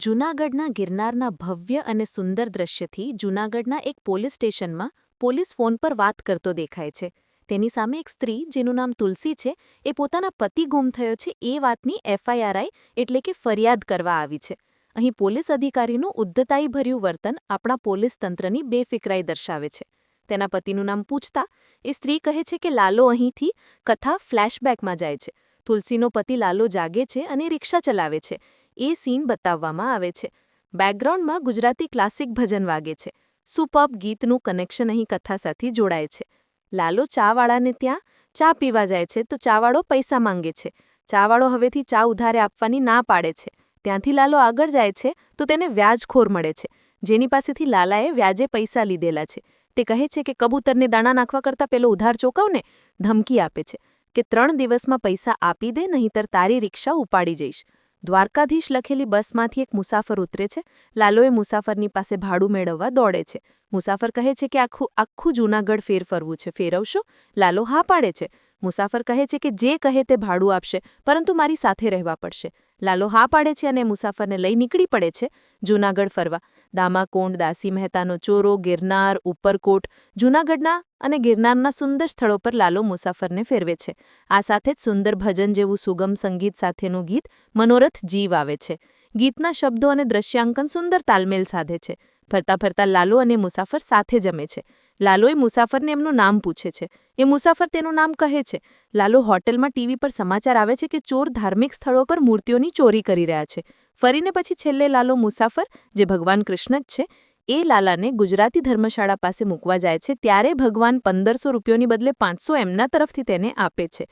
જૂનાગઢના ગિરનારના ભવ્ય અને સુંદર દ્રશ્યથી જૂનાગઢના એક પોલીસ સ્ટેશનમાં પોલીસ ફોન પર વાત કરતો દેખાય છે. તેની સામે એક સ્ત્રી જેનું નામ તુલસી છે એ પોતાના પતિ ગુમ થયો છે એ વાતની એફઆઈઆરઆઈ એટલે કે ફરિયાદ કરવા આવી છે. અહીં પોલીસ અધિકારીનું ઉદ્ધતાઈભર્યું વર્તન આપણા પોલીસ તંત્રની બેફિકરાઈ દર્શાવે છે. તેના પતિનું નામ પૂછતા એ સ્ત્રી કહે છે કે લાલો અહીંથી કથા ફ્લેશબેકમાં જાય છે. તુલસીનો પતિ લાલો જાગે છે અને રિક્ષા ચલાવે છે. એ સીન બતાવવામાં આવે છે. બેકગ્રાઉન્ડમાં ગુજરાતી ક્લાસિક ભજન વાગે છે. સુપર્બ ગીતનું કનેક્શન અહીં કથા સાથે જોડાય છે. લાલો ચાવાળાને ત્યાં ચા પીવા જાય છે તો ચાવાળો પૈસા માંગે છે. ચાવાળો હવેથી ચા ઉધારે આપવાની ના પાડે છે. ત્યાંથી લાલો આગળ જાય છે તો તેને વ્યાજખોર મળે છે, જેની પાસેથી લાલાએ વ્યાજે પૈસા લીધેલા છે. તે કહે છે કે કબૂતરને દાણા નાખવા કરતાં પેલો ઉધાર ચોકવને. ધમકી આપે છે કે 3 દિવસમાં પૈસા આપી દે, નહીંતર તારી રિક્ષા ઉપાડી જઈશ. દ્વારકાધીશ લખેલી બસમાંથી એક મુસાફર ઉતરે છે. લાલોએ મુસાફરની પાસે ભાડું મેળવવા દોડે છે. મુસાફર કહે છે કે આખું જૂનાગઢ ફરવું છે, ફેરવશો? લાલો હા પાડે છે. મુસાફર કહે છે કે જે કહે તે ભાડું આપશે, પરંતુ મારી સાથે રહેવા પડશે. લાલો હા પાડે છે અને મુસાફરને લઈ નીકળી પડે છે જૂનાગઢ ફરવા. દામાકોંડ, દાસી મહેતાનો ચોરો, ગિરનાર, ઉપરકોટ, જૂનાગઢના અને ગિરનારના સુંદર સ્થળો પર લાલો મુસાફરને ફેરવે છે. આ સાથે જ સુંદર ભજન જેવું સુગમ સંગીત સાથેનું ગીત મનોરથ જીવ આવે છે. ગીતના શબ્દો અને દ્રશ્યાંકન સુંદર તાલમેલ સાધે છે. ફરતા ફરતા લાલો અને મુસાફર સાથે જમે છે. લાલોએ મુસાફરને એમનું નામ પૂછે છે. એ મુસાફર તેનું નામ કહે છે. લાલો હોટેલમાં ટીવી પર સમાચાર આવે છે કે ચોર ધાર્મિક સ્થળો પર મૂર્તિઓની ચોરી કરી રહ્યા છે. ફરીને પછી છેલ્લે લાલો મુસાફર, જે ભગવાન કૃષ્ણ જ છે, એ લાલાને ગુજરાતી ધર્મશાળા પાસે મૂકવા જાય છે. ત્યારે ભગવાન 1500 રૂપિયોની બદલે 500 એમના તરફથી તેને આપે છે.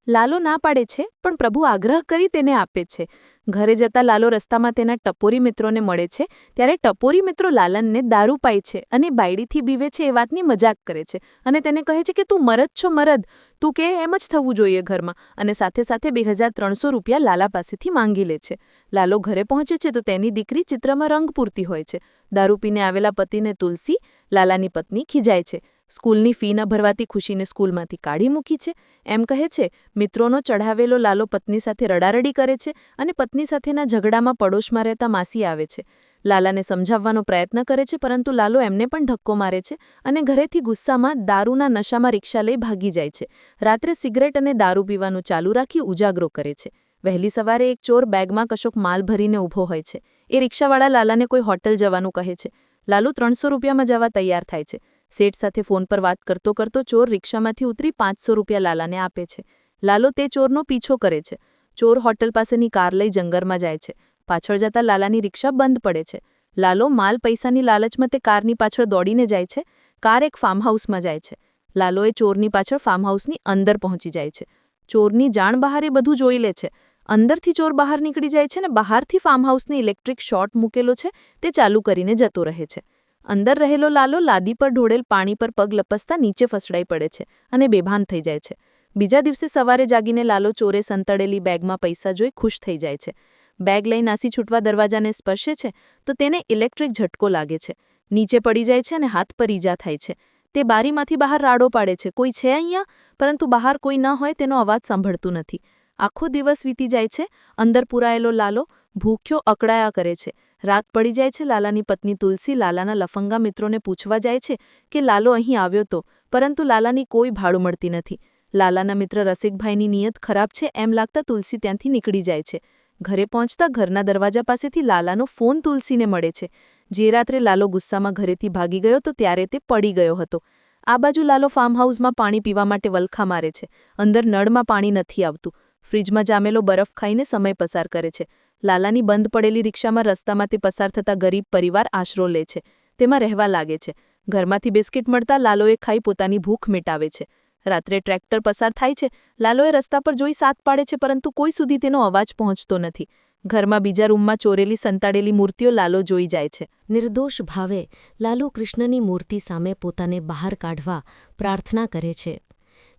લાલો ના પાડે છે, પણ પ્રભુ આગ્રહ કરી તેને આપે છે. ઘરે જતા લાલો રસ્તામાં તેના ટપોરી મિત્રોને મળે છે. ત્યારે ટપોરી મિત્રો લાલનને દારૂ પાય છે અને બાયડીથી બીવે છે એ વાતની મજાક કરે છે અને તેને કહે છે કે તું મરદ છો, મરદ, તું કે એમ જ થવું જોઈએ ઘરમાં, અને સાથે સાથે 2300 રૂપિયા લાલા પાસેથી માંગી લે છે. લાલો ઘરે પહોંચે છે તો તેની દીકરી ચિત્રમાં રંગ પૂરતી હોય છે. દારૂ પીને આવેલા પતિને તુલસી, લાલાની પત્ની, ખીજાય છે. સ્કૂલની ફી ન ભરવાથી ખુશીને સ્કૂલમાંથી કાઢી મૂકી છે એમ કહે છે. મિત્રોનો ચઢાવેલો લાલો પત્ની સાથે રડારડી કરે છે અને પત્ની સાથેના ઝઘડામાં પડોશમાં રહેતા માસી આવે છે. લાલાને સમજાવવાનો પ્રયત્ન કરે છે, પરંતુ લાલો એમને પણ ધક્કો મારે છે અને ઘરેથી ગુસ્સામાં દારૂના નશામાં રિક્ષા લઈ ભાગી જાય છે. રાત્રે સિગરેટ અને દારૂ પીવાનું ચાલુ રાખી ઉજાગરો કરે છે. વહેલી સવારે એક ચોર બેગમાં કશોક માલ ભરીને ઊભો હોય છે. એ રિક્ષાવાળા લાલાને કોઈ હોટલ જવાનું કહે છે. લાલો 300 રૂપિયામાં જવા તૈયાર થાય છે. શેઠ સાથે ફોન પર વાત કરતો કરતો ચોર રિક્ષામાંથી ઉતરી 500 રૂપિયા લાલાને આપે છે. લાલો તે ચોરનો પીછો કરે છે. ચોર હોટલ પાસેની કાર લઈ જંગલમાં જાય છે. પાછળ જતા લાલાની રિક્ષા બંધ પડે છે. લાલો માલ પૈસાની લાલચમાં તે કારની પાછળ દોડીને જાય છે. કાર એક ફાર્મ હાઉસમાં જાય છે. લાલોએ ચોરની પાછળ ફાર્મ હાઉસની અંદર પહોંચી જાય છે. ચોરની જાણ બહાર એ બધું જોઈ લે છે. અંદરથી ચોર બહાર નીકળી જાય છે ને બહારથી ફાર્મ હાઉસની ઇલેક્ટ્રિક શોર્ટ મૂકેલો છે તે ચાલુ કરીને જતો રહે છે. અંદર રહેલો લાલો લાદી પર ઢોળેલ પાણી પર પગ લપસતા નીચે ફસડાઈ પડે છે અને બેભાન થઈ જાય છે. બીજા દિવસે સવારે જાગીને લાલો ચોરે સંતળેલી બેગમાં પૈસા જોઈ ખુશ થઈ જાય છે. બેગ લઈ નાસી છૂટવા દરવાજાને સ્પર્શે છે તો તેને ઇલેક્ટ્રિક ઝટકો લાગે છે. નીચે પડી જાય છે અને હાથ પર ઈજા થાય છે. તે બારીમાંથી બહાર રાડો પાડે છે, કોઈ છે અહીંયા? પરંતુ બહાર કોઈ ન હોય તેનો અવાજ સાંભળતું નથી. આખો દિવસ વીતી જાય છે. અંદર પુરાયેલો લાલો ભૂખ્યો અકળાયા કરે છે. રાત પડી જાય છે. લાલાની પત્ની તુલસી લાલાના લફંગા મિત્રોને પૂછવા જાય છે કે લાલો અહીં આવ્યો તો, પરંતુ લાલાની કોઈ ભાડું મળતી નથી. લાલાના મિત્ર રસિકભાઈની નિયત ખરાબ છે એમ લાગતા તુલસી ત્યાંથી નીકળી જાય છે. ઘરે પહોંચતા ઘરના દરવાજા પાસેથી લાલાનો ફોન તુલસીને મળે છે. જે રાત્રે લાલો ગુસ્સામાં ઘરેથી ભાગી ગયો તો ત્યારે તે પડી ગયો હતો. આ બાજુ લાલો ફાર્મ હાઉસમાં પાણી પીવા માટે વલખા મારે છે. અંદર નળમાં પાણી નથી આવતું. ફ્રીજમાં જામેલો બરફ ખાઈને સમય પસાર કરે છે. લાલાની બંધ પડેલી રિક્ષામાં રસ્તામાં તે પસાર થતા ગરીબ પરિવાર આશરો લે છે. તેમાં રહેવા લાગે છે. ઘરમાંથી બિસ્કિટ મળતા લાલોએ ખાઈ પોતાની ભૂખ મિટાવે છે. રાત્રે ટ્રેક્ટર પસાર થાય છે. લાલોએ રસ્તા પર જોઈ સાત પાડે છે, પરંતુ કોઈ સુધી તેનો અવાજ પહોંચતો નથી. ઘરમાં બીજા રૂમમાં ચોરેલી સંતાડેલી મૂર્તિઓ લાલો જોઈ જાય છે. નિર્દોષ ભાવે લાલો કૃષ્ણની મૂર્તિ સામે પોતાને બહાર કાઢવા પ્રાર્થના કરે છે.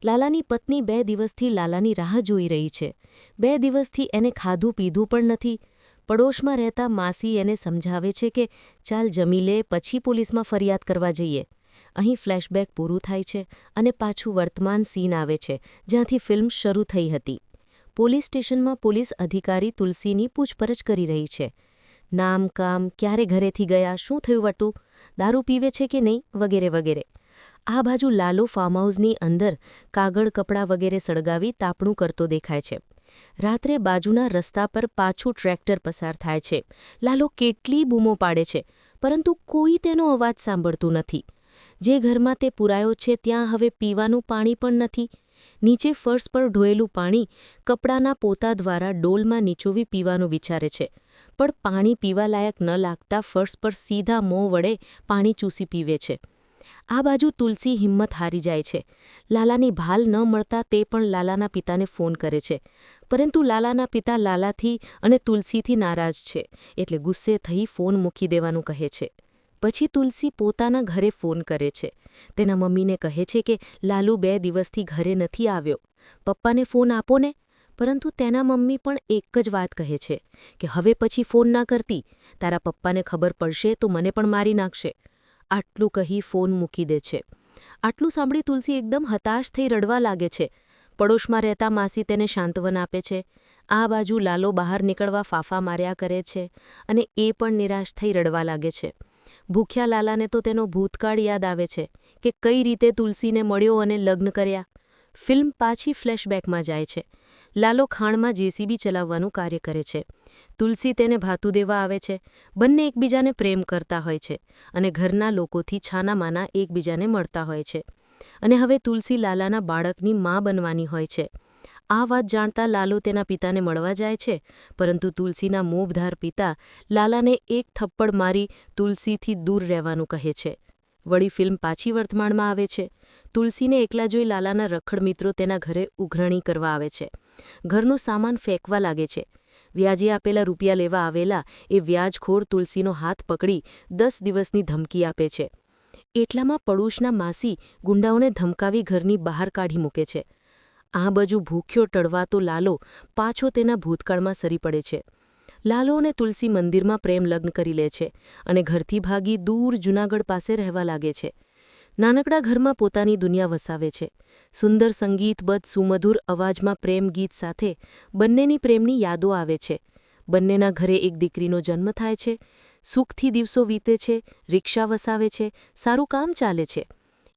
લાલાની પત્ની 2 દિવસથી લાલાની રાહ જોઈ રહી છે. 2 દિવસથી એને ખાધું પીધું પણ નથી. પડોશમાં રહેતા માસી એને સમજાવે છે કે ચાલ જમી લે, પછી પોલીસમાં ફરિયાદ કરવા જઈએ. અહીં ફ્લેશબેક પૂરું થાય છે અને પાછું વર્તમાન સીન આવે છે, જ્યાંથી ફિલ્મ શરૂ થઈ હતી. પોલીસ સ્ટેશનમાં પોલીસ અધિકારી તુલસીની પૂછપરછ કરી રહી છે. નામ કામ, ક્યારે ઘરેથી ગયા, શું થયું વટું, દારૂ પીવે છે કે નહીં, વગેરે વગેરે. આ બાજુ લાલો ફાર્મહાઉસની અંદર કાગળ કપડાં વગેરે સળગાવી તાપણું કરતો દેખાય છે. રાત્રે બાજુના રસ્તા પર પાછું ટ્રેક્ટર પસાર થાય છે. લાલો કેટલી બૂમો પાડે છે, પરંતુ કોઈ તેનો અવાજ સાંભળતું નથી. જે ઘરમાં તે પુરાયો છે ત્યાં હવે પીવાનું પાણી પણ નથી. નીચે ફર્શ પર ઢોળેલું પાણી કપડાના પોતા દ્વારા ડોલમાં નીચોવી પીવાનું વિચારે છે, પણ પાણી પીવા લાયક ન લાગતા ફર્શ પર સીધા મોં વડે પાણી ચૂસી પીવે છે. આ બાજુ તુલસી હિંમત હારી જાય છે. લાલાની ભાલ ન મળતા તે પણ લાલાના પિતાને ફોન કરે છે, પરંતુ લાલાના પિતા લાલાથી અને તુલસીથી નારાજ છે, એટલે ગુસ્સે થઈ ફોન મૂકી દેવાનું કહે છે. પછી તુલસી પોતાના ઘરે ફોન કરે છે. તેના મમ્મીને કહે છે કે લાલુ 2 દિવસથી ઘરે નથી આવ્યો, પપ્પાને ફોન આપો ને. પરંતુ તેના મમ્મી પણ એક જ વાત કહે છે કે હવે પછી ફોન ના કરતી, તારા પપ્પાને ખબર પડશે તો મને પણ મારી નાખશે. આટલું કહી ફોન મૂકી દે છે. આટલું સાંભળી તુલસી એકદમ હતાશ થઈ રડવા લાગે છે. પડોશમાં રહેતા માસી તેને સાંત્વન આપે છે. આ બાજુ લાલો બહાર નીકળવા ફાફા માર્યા કરે છે અને એ પણ નિરાશ થઈ રડવા લાગે છે. ભૂખ્યા લાલાને તો તેનો ભૂતકાળ યાદ આવે છે કે કઈ રીતે તુલસીને મળ્યો અને લગ્ન કર્યા. ફિલ્મ પાછી ફ્લેશબેકમાં જાય છે. લાલો ખાણમાં જેસીબી ચલાવવાનું કાર્ય કરે છે. તુલસી તેને ભાતું દેવા આવે છે. બંને એકબીજાને પ્રેમ કરતા હોય છે અને ઘરના લોકોથી છાનામાના એકબીજાને મળતા હોય છે. અને હવે તુલસી લાલાના બાળકની મા બનવાની હોય છે. આ વાત જાણતા લાલો તેના પિતાને મળવા જાય છે, પરંતુ તુલસીના મોભધાર પિતા લાલાને એક થપ્પડ મારી તુલસીથી દૂર રહેવાનું કહે છે. વળી ફિલ્મ પાછી વર્તમાનમાં આવે છે. તુલસીને એકલા જોઈ લાલાના રખડ મિત્રો તેના ઘરે ઉઘરાણી કરવા આવે છે. ઘરનું સામાન ફેંકવા લાગે છે. વ્યાજે આપેલા રૂપિયા લેવા આવેલા એ વ્યાજખોર તુલસીનો હાથ પકડી 10 દિવસની ધમકી આપે છે. એટલામાં પડોશના માસી ગુંડાઓને ધમકાવી ઘરની બહાર કાઢી મૂકે છે. આ બાજુ ભૂખ્યો ટળવાતો લાલો પાછો તેના ભૂતકાળમાં સરી પડે છે. લાલો અને તુલસી મંદિરમાં પ્રેમ લગ્ન કરી લે છે અને ઘરથી ભાગી દૂર જૂનાગઢ પાસે રહેવા લાગે છે. નાનકડા ઘરમાં પોતાની દુનિયા વસાવે છે. સુંદર સંગીતબદ્ધ સુમધુર અવાજમાં પ્રેમ ગીત સાથે બંનેની પ્રેમની યાદો આવે છે. બંનેના ઘરે એક દીકરીનો જન્મ થાય છે. સુખથી દિવસો વીતે છે, રિક્ષા વસાવે છે, સારું કામ ચાલે છે.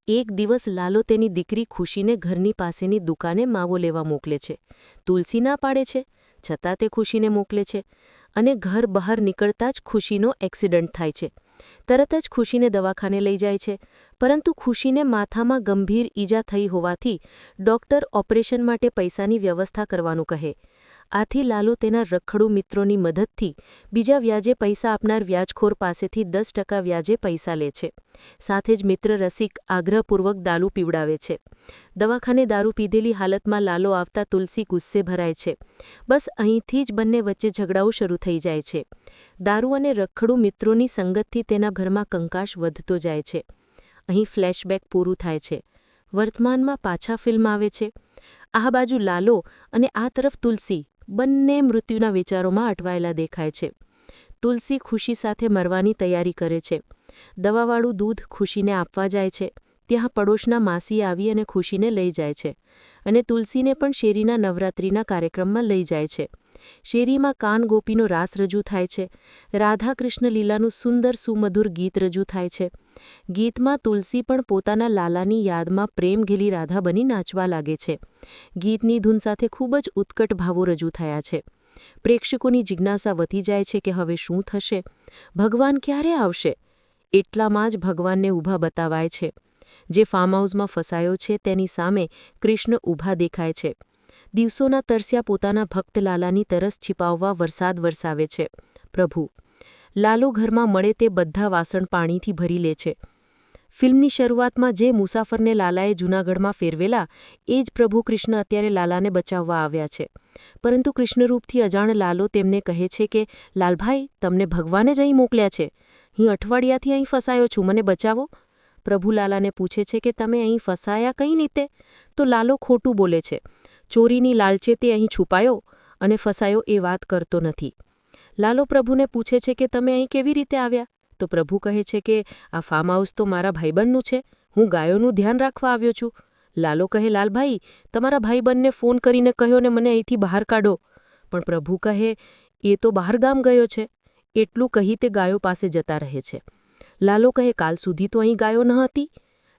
એક દિવસ લાલો તેની દીકરી ખુશીને ઘરની પાસેની દુકાને માવો લેવા મોકલે છે. તુલસી ના પાડે છે, છતાં તે ખુશીને મોકલે છે અને ઘર બહાર નીકળતા જ ખુશીનો એક્સિડન્ટ થાય છે. તરત જ ખુશીને દવાખાને લઈ જાય છે, પરંતુ ખુશીને માથામાં ગંભીર ઈજા થઈ હોવાથી ડોક્ટર ઓપરેશન માટે પૈસાની વ્યવસ્થા કરવાનું કહે. આથી લાલો તેના રખડુ મિત્રોની મદદથી બીજા વ્યાજે પૈસા આપનાર વ્યાજખોર પાસેથી 10% વ્યાજે પૈસા લે છે. સાથે જ મિત્ર રસિક આગ્રહપૂર્વક દારૂ પીવડાવે છે. દવાખાને દારૂ પીધેલી હાલતમાં લાલો આવતા તુલસી ગુસ્સે ભરાય છે. બસ અહીંથી જ બંને વચ્ચે ઝઘડાઓ શરૂ થઈ જાય છે. દારૂ અને રખડુ મિત્રોની સંગતથી તેના ઘરમાં કંકાશ વધતો જાય છે. અહીં ફ્લેશબેક પૂરું થાય છે. વર્તમાનમાં પાછા ફિલ્મ આવે છે. આ બાજુ લાલો અને આ તરફ તુલસી બંને મૃત્યુના વિચારોમાં અટવાયેલા દેખાય છે. તુલસી ખુશી સાથે મરવાની તૈયારી કરે છે. દવાવાળું દૂધ ખુશીને આપવા જાય છે. ત્યાં પડોશના માસી આવી અને ખુશીને લઈ જાય છે અને તુલસીને પણ શેરીના નવરાત્રિના કાર્યક્રમમાં લઈ જાય છે. શેરીમાં કાન ગોપીનો રાસ રજૂ થાય છે. રાધા કૃષ્ણ લીલાનું સુંદર સુમધુર ગીત રજૂ થાય છે. ગીતમાં તુલસી પણ પોતાના લાલાની યાદમાં પ્રેમ ઘેલી રાધા બની નાચવા લાગે છે. ગીતની ધૂન સાથે ખૂબ જ ઉત્કટ ભાવો રજૂ થયા છે. પ્રેક્ષકોની જિજ્ઞાસા વધી જાય છે કે હવે શું થશે? ભગવાન ક્યારે આવશે? એટલામાં જ ભગવાનને ઊભા બતાવાય છે. જે ફાર્મહાઉસમાં ફસાયો છે તેની સામે કૃષ્ણ ઊભા દેખાય છે. દિવસોના તરસ્યા પોતાના ભક્ત લાલાની તરસ છિપાવવા વરસાદ વરસાવે છે. પ્રભુ લાલો ઘરમાં મળે તે બધા વાસણ પાણીથી ભરી લે છે. ફિલ્મની શરૂઆતમાં જે મુસાફરને લાલાએ જૂનાગઢમાં ફેરવેલા એ જ પ્રભુ કૃષ્ણ અત્યારે લાલાને બચાવવા આવ્યા છે. પરંતુ કૃષ્ણરૂપથી અજાણ લાલો તેમને કહે છે કે લાલભાઈ, તમને ભગવાને જ અહીં મોકલ્યા છે. હું અઠવાડિયાથી અહીં ફસાયો છું, મને બચાવો. પ્રભુ લાલાને પૂછે છે કે તમે અહીં ફસાયા કઈ રીતે? તો લાલો ખોટું બોલે છે. ચોરીની લાલચે તે અહીં છુપાયો અને ફસાયો એ વાત કરતો નથી. લાલો પ્રભુને પૂછે છે કે તમે અહીં કેવી રીતે આવ્યા? તો પ્રભુ કહે છે કે આ ફાર્મહાઉસ તો મારા ભાઈબંધનું છે, હું ગાયોનું ધ્યાન રાખવા આવ્યો છું. લાલો કહે, લાલભાઈ, તમારા ભાઈબંધને ફોન કરીને કહ્યો ને મને અહીંથી બહાર કાઢો. પણ પ્રભુ કહે, એ તો બહારગામ ગયો છે. એટલું કહી તે ગાયો પાસે જતા રહે છે. લાલો કહે, કાલ સુધી તો અહીં ગાયો ન હતી.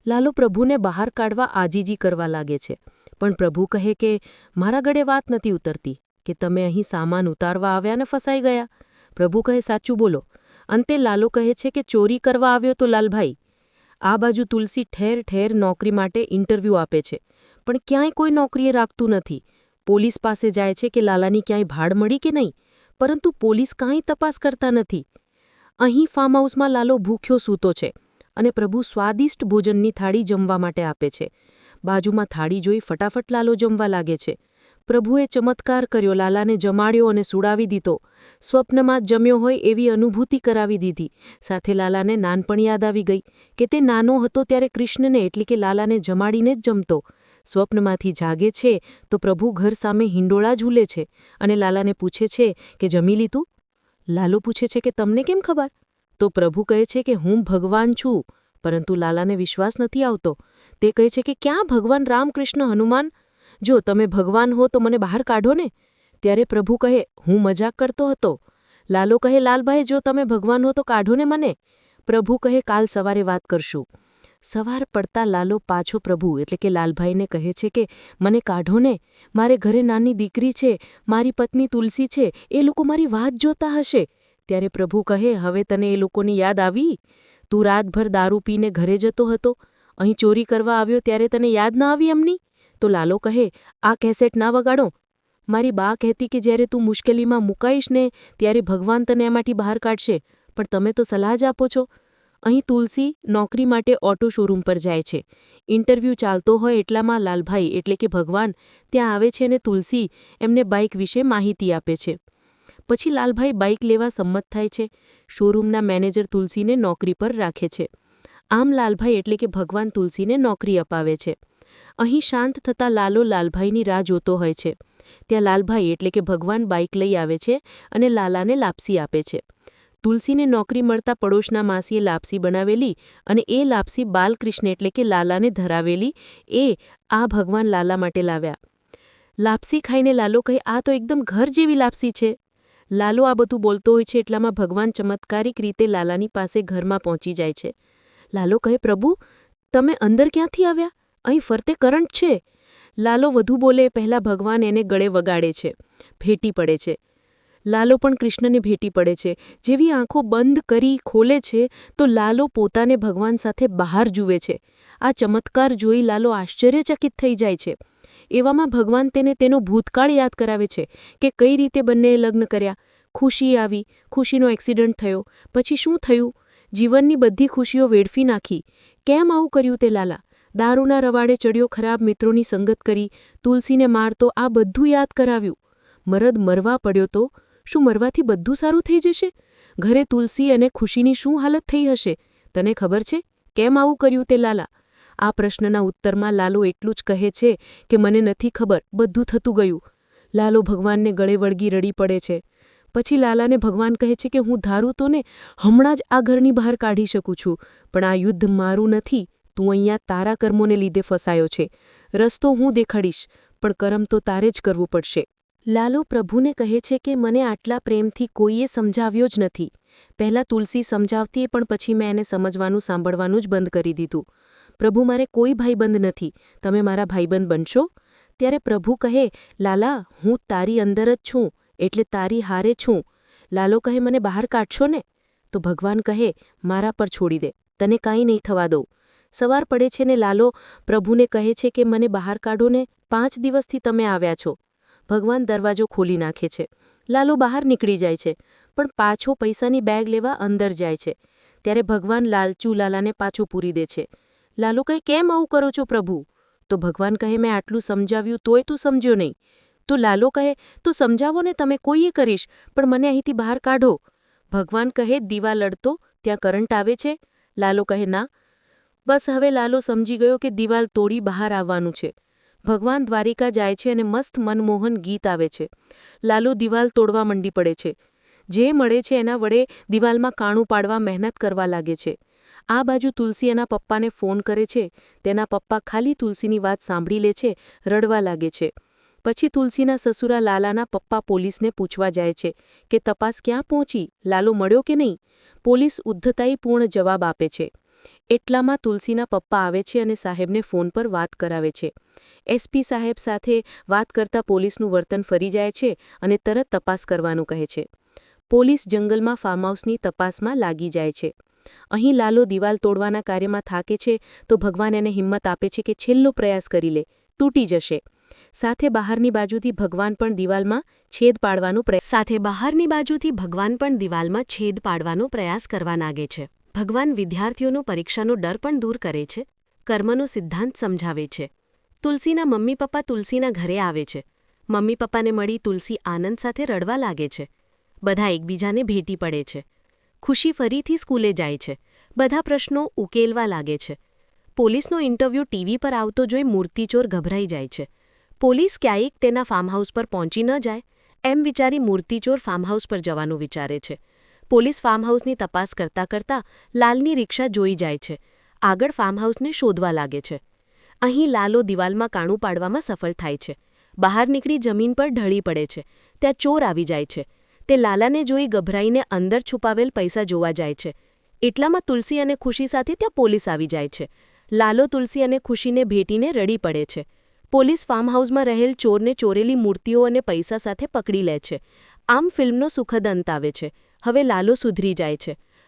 લાલો પ્રભુને બહાર કાઢવા આજીજી કરવા લાગે છે, પણ પ્રભુ કહે કે મારા ગળે વાત નથી ઉતરતી કે તમે અહીં સામાન ઉતારવા આવ્યા ને ફસાઈ ગયા. પ્રભુ કહે, સાચું બોલો. અંતે લાલો કહે છે કે ચોરી કરવા આવ્યો તો લાલભાઈ. આ બાજુ તુલસી ઠેર ઠેર નોકરી માટે ઇન્ટરવ્યૂ આપે છે, પણ ક્યાંય કોઈ નોકરીએ રાખતું નથી. પોલીસ પાસે જાય છે કે લાલાની ક્યાંય ભાડ મળી કે નહીં, પરંતુ પોલીસ કાંઈ તપાસ કરતા નથી. અહીં ફાર્મ હાઉસમાં લાલો ભૂખ્યો સૂતો છે અને પ્રભુ સ્વાદિષ્ટ ભોજનની થાળી જમવા માટે આપે છે. બાજુમાં થાળી જોઈ ફટાફટ લાલો જમવા લાગે છે. પ્રભુએ ચમત્કાર કર્યો, લાલાને જમાડ્યો અને સુડાવી દીધો. સ્વપ્નમાં જ જમ્યો હોય એવી અનુભૂતિ કરાવી દીધી. સાથે લાલાને નાનપણ યાદ આવી ગઈ કે તે નાનો હતો ત્યારે કૃષ્ણને એટલે કે લાલાને જમાડીને જ જમતો. સ્વપ્નમાંથી જાગે છે તો પ્રભુ ઘર સામે હિંડોળા ઝૂલે છે અને લાલાને પૂછે છે કે જમી લીધું? લાલો પૂછે છે કે તમને કેમ ખબર? તો પ્રભુ કહે છે કે હું ભગવાન છું. પરંતુ લાલાને વિશ્વાસ નથી આવતો. તે કહે છે કે ક્યાં ભગવાન રામ, કૃષ્ણ, હનુમાન? જો તમે ભગવાન હો તો મને બહાર કાઢો ને. ત્યારે પ્રભુ કહે, હું મજાક કરતો હતો. લાલો કહે, લાલભાઈ, જો તમે ભગવાન હો તો કાઢો ને મને. પ્રભુ કહે, કાલ સવારે વાત કરશું. સવાર પડતા લાલો પાછો પ્રભુ એટલે કે લાલભાઈને કહે છે કે મને કાઢો ને. મારે ઘરે નાની દીકરી છે, મારી પત્ની તુલસી છે, એ લોકો મારી વાત જોતા હશે. ત્યારે પ્રભુ કહે, હવે તને એ લોકોની યાદ આવી? તું રાતભર દારૂ પીને ઘરે જતો હતો, અહીં ચોરી કરવા આવ્યો ત્યારે તને યાદ ના આવી એમની? તો લાલો કહે, આ કેસેટ ના વગાડો. મારી બા કહેતી કે જ્યારે તું મુશ્કેલીમાં મુકાઈશ ને ત્યારે ભગવાન તને એમાંથી બહાર કાઢશે, પણ તમે તો સલાહ જ આપો છો. અહીં તુલસી નોકરી માટે ઓટો શોરૂમ પર જાય છે. ઇન્ટરવ્યૂ ચાલતો હોય એટલામાં લાલભાઈ એટલે કે ભગવાન ત્યાં આવે છે અને તુલસી એમને બાઇક વિશે માહિતી આપે છે. પછી લાલભાઈ બાઇક લેવા સંમત થાય છે. શોરૂમના મેનેજર તુલસીને નોકરી પર રાખે છે. આમ લાલભાઈ એટલે કે ભગવાન તુલસીને નોકરી અપાવે છે. અહીં શાંત થતા લાલો લાલભાઈની રાહ જોતો હોય છે. ત્યાં લાલભાઈ એટલે કે ભગવાન બાઇક લઈ આવે છે અને લાલાને લાપસી આપે છે. તુલસીને નોકરી મળતા પડોશના માસીએ લાપસી બનાવેલી અને એ લાપસી બાલકૃષ્ણ એટલે કે લાલાને ધરાવેલી એ આ ભગવાન લાલા માટે લાવ્યા. લાપસી ખાઈને લાલો કહે, આ તો એકદમ ઘર જેવી લાપસી છે. લાલો આ બધું બોલતો હોય છે એટલામાં ભગવાન ચમત્કારિક રીતે લાલાની પાસે ઘરમાં પહોંચી જાય છે. લાલો કહે, પ્રભુ, તમે અંદર ક્યાંથી આવ્યા? અહીં ફરતે કરંટ છે. લાલો વધુ બોલે પહેલાં ભગવાન એને ગળે વગાડે છે, ભેટી પડે છે. લાલો પણ કૃષ્ણને ભેટી પડે છે. જેવી આંખો બંધ કરી ખોલે છે તો લાલો પોતાને ભગવાન સાથે બહાર જુએ છે. આ ચમત્કાર જોઈ લાલો આશ્ચર્યચકિત થઈ જાય છે. એવામાં ભગવાન તેને તેનો ભૂતકાળ યાદ કરાવે છે કે કઈ રીતે બંનેએ લગ્ન કર્યા. ખુશી આવી, ખુશીનો એક્સિડન્ટ થયો, પછી શું થયું? જીવનની બધી ખુશીઓ વેડફી નાખી. કેમ આવું કર્યું તે લાલા? દારૂના રવાડે ચડ્યો, ખરાબ મિત્રોની સંગત કરી, તુલસીને મારતો, આ બધું યાદ કરાવ્યું. મરદ મરવા પડ્યો તો શું મરવાથી બધું સારું થઈ જશે? ઘરે તુલસી અને ખુશીની શું હાલત થઈ હશે? તને ખબર છે કેમ આવું કર્યું તે લાલા? આ પ્રશ્નના ઉત્તરમાં લાલો એટલું જ કહે છે કે મને નથી ખબર, બધું થતું ગયું. લાલો ભગવાનને ગળે વળગી રડી પડે છે. પછી લાલાને ભગવાન કહે છે કે હું ધારું તો ને હમણાં જ આ ઘરની બહાર કાઢી શકું છું, પણ આ યુદ્ધ મારું નથી. તું અહીંયા તારા કર્મોને લીધે ફસાયો છે. રસ્તો હું દેખાડીશ, પણ કર્મ તો તારે જ કરવું પડશે. લાલો પ્રભુને કહે છે કે મને આટલા પ્રેમથી કોઈએ સમજાવ્યો જ નથી. પહેલાં તુલસી સમજાવતી પણ પછી મેં એને સમજવાનું સાંભળવાનું જ બંધ કરી દીધું. પ્રભુ, મારે કોઈ ભાઈબંધ નથી, તમે મારા ભાઈબંધ બનશો? ત્યારે પ્રભુ કહે, લાલા, હું તારી અંદર જ છું એટલે તારી હારે છું. લાલો કહે, મને બહાર કાઢશો ને? તો ભગવાન કહે, મારા પર છોડી દે, તને કાંઈ નહીં થવા દઉં. સવાર પડે છે ને લાલો પ્રભુને કહે છે કે મને બહાર કાઢો ને, 5 દિવસથી તમે આવ્યા છો. ભગવાન દરવાજો ખોલી નાખે છે. લાલો બહાર નીકળી જાય છે, પણ પાછો પૈસાની બેગ લેવા અંદર જાય છે. ત્યારે ભગવાન લાલચુ લાલાને પાછો પૂરી દે છે. લાલો કહે, કેમ આવું કરો છો પ્રભુ? તો ભગવાન કહે, મેં આટલું સમજાવ્યું તોય તું સમજ્યો નહીં. તો લાલો કહે, તો સમજાવો ને તમે, કોઈએ કરીશ, પણ મને અહીંથી બહાર કાઢો. ભગવાન કહે, દીવા લડતો ત્યાં કરંટ આવે છે? લાલો કહે, ના. બસ હવે લાલો સમજી ગયો કે દિવાલ તોડી બહાર આવવાનું છે. ભગવાન દ્વારિકા જાય છે અને મસ્ત મનમોહન ગીત આવે છે. લાલો દિવાલ તોડવા મંડી પડે છે. જે મળે છે એના વડે દિવાલમાં કાણું પાડવા મહેનત કરવા લાગે છે. આ બાજુ તુલસી એના પપ્પાને ફોન કરે છે. તેના પપ્પા ખાલી તુલસીની વાત સાંભળી લે છે, રડવા લાગે છે. પછી તુલસીના સસુરા લાલાના પપ્પા પોલીસને પૂછવા જાય છે કે તપાસ ક્યાં પહોંચી, લાલો મળ્યો કે નહીં. પોલીસ ઉદ્ધતાઈપૂર્ણ જવાબ આપે છે. એટલામાં તુલસીના પપ્પા આવે છે અને સાહેબને ફોન પર વાત કરાવે છે. એસપી સાહેબ સાથે વાત કરતા પોલીસનું વર્તન ફરી જાય છે અને તરત તપાસ કરવાનું કહે છે. પોલીસ જંગલમાં ફાર્મહાઉસની તપાસમાં લાગી જાય છે. અહીં લાલો દિવાલ તોડવાના કાર્યમાં થાકે છે તો ભગવાન એને હિંમત આપે છે કે છેલ્લો પ્રયાસ કરી લે, તૂટી જશે. સાથે બહારની બાજુથી ભગવાન પણ દિવાલમાં છેદ પાડવાનો પ્રયાસ કરવા લાગે છે. ભગવાન વિદ્યાર્થીઓનો પરીક્ષાનો ડર પણ દૂર કરે છે, કર્મનો સિદ્ધાંત સમજાવે છે. તુલસીના મમ્મી પપ્પા તુલસીના ઘરે આવે છે. મમ્મી પપ્પાને મળી તુલસી આનંદ સાથે રડવા લાગે છે. બધા એકબીજાને ભેટી પડે છે. ખુશી ફરીથી સ્કૂલે જાય છે. બધા પ્રશ્નો ઉકેલવા લાગે છે. પોલીસનો ઇન્ટરવ્યૂ ટીવી પર આવતો જોઈ મૂર્તિચોર ગભરાઈ જાય છે. પોલીસ ક્યાંક તેના ફાર્મહાઉસ પર પહોંચી ન જાય એમ વિચારી મૂર્તિચોર ફાર્મહાઉસ પર જવાનું વિચારે છે. પોલીસ ફાર્મહાઉસની તપાસ કરતાં લાલની રિક્ષા જોઈ જાય છે. આગળ ફાર્મહાઉસને શોધવા લાગે છે. અહીં લાલો દિવાલમાં કાણું પાડવામાં સફળ થાય છે. બહાર નીકળી જમીન પર ઢળી પડે છે. ત્યાં ચોર આવી જાય છે. તે લાલાને જોઈ ગભરાઈને અંદર છુપાવેલ પૈસા જોવા જાય છે. એટલામાં તુલસી અને ખુશી સાથે ત્યાં પોલીસ આવી જાય છે. લાલો તુલસી અને ખુશીને ભેટીને રડી પડે છે. પોલીસ ફાર્મહાઉસમાં રહેલ ચોરને ચોરેલી મૂર્તિઓ અને પૈસા સાથે પકડી લે છે. આમ ફિલ્મનો સુખદ અંત આવે છે. હવે લાલો સુધરી જાય છે.